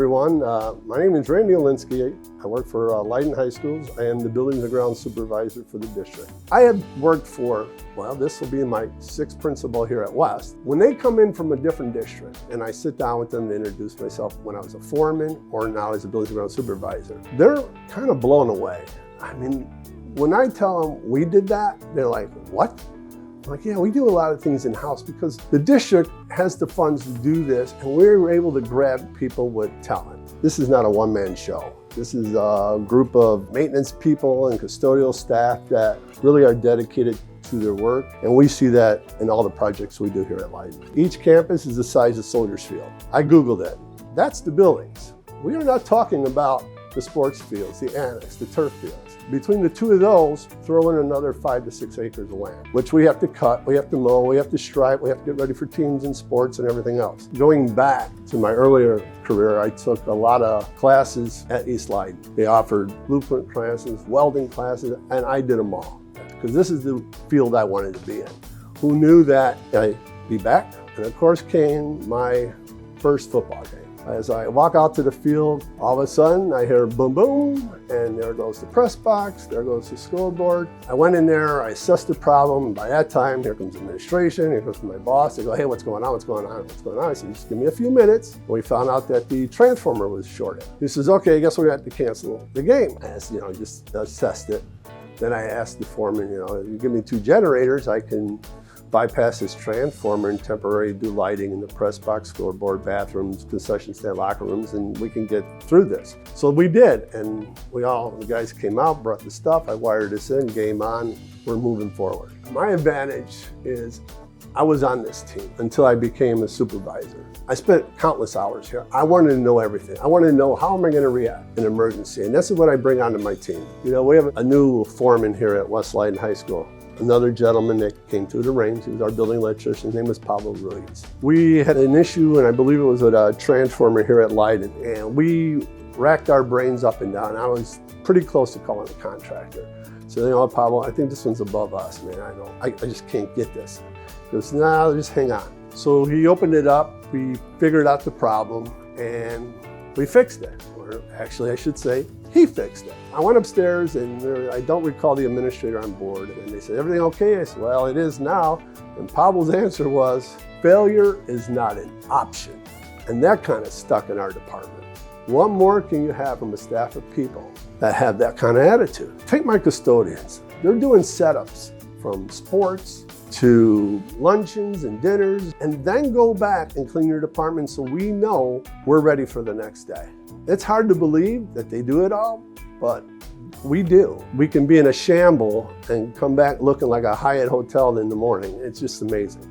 everyone. My name is Randy Olinski. I work for Leyden High Schools. I am the Buildings and Grounds Supervisor for the district. I have worked for, well, this will be my 6th principal here at West. When they come in from a different district and I sit down with them to introduce myself when I was a foreman or now as a Buildings and Grounds Supervisor, they're kind of blown away. I mean, when I tell them we did that, they're like, what? I'm like, yeah, we do a lot of things in-house because the district has the funds to do this and we're able to grab people with talent. This is not a one-man show. This is a group of maintenance people and custodial staff that really are dedicated to their work, and we see that in all the projects we do here at Leyden. Each campus is the size of Soldiers Field. I Googled it. That's the buildings. We are not talking about the sports fields, the annex, the turf fields. Between the two of those, throw in another 5 to 6 acres of land, which we have to cut, we have to mow, we have to stripe, we have to get ready for teams and sports and everything else. Going back to my earlier career, I took a lot of classes at East Leyden. They offered blueprint classes, welding classes, and I did them all. Because this is the field I wanted to be in. Who knew that I'd be back? And of course came my first football game. As I walk out to the field, all of a sudden I hear boom, boom, and there goes the press box, there goes the scoreboard. I went in there, I assessed the problem, and by that time, here comes administration, here comes my boss. They go, hey, what's going on, what's going on, what's going on? I said, just give me a few minutes. And we found out that the transformer was shorted. He says, okay, I guess we have to cancel the game. I said, just assessed it. Then I asked the foreman, if you give me 2 generators, I can bypass this transformer and temporarily do lighting in the press box, scoreboard, bathrooms, concession stand, locker rooms, and we can get through this. So we did, and the guys came out, brought the stuff, I wired this in, game on, we're moving forward. My advantage is I was on this team until I became a supervisor. I spent countless hours here. I wanted to know everything. I wanted to know how am I going to react in an emergency, and this is what I bring onto my team. We have a new foreman here at West Leyden High School. Another gentleman that came through the range, he was our building electrician, his name was Pablo Ruiz. We had an issue, and I believe it was with a transformer here at Leyden, and we racked our brains up and down. I was pretty close to calling the contractor. So, Pablo, I think this one's above us, man. I just can't get this. He goes, nah, just hang on. So he opened it up, we figured out the problem, and we fixed it. Or actually, I should say, he fixed it. I went upstairs and I don't recall the administrator on board, and they said, everything okay? I said, well, it is now. And Pablo's answer was, failure is not an option. And that kind of stuck in our department. What more can you have from a staff of people that have that kind of attitude? Take my custodians. They're doing setups from sports to luncheons and dinners, and then go back and clean your department so we know we're ready for the next day. It's hard to believe that they do it all, but we do. We can be in a shamble and come back looking like a Hyatt hotel in the morning. It's just amazing.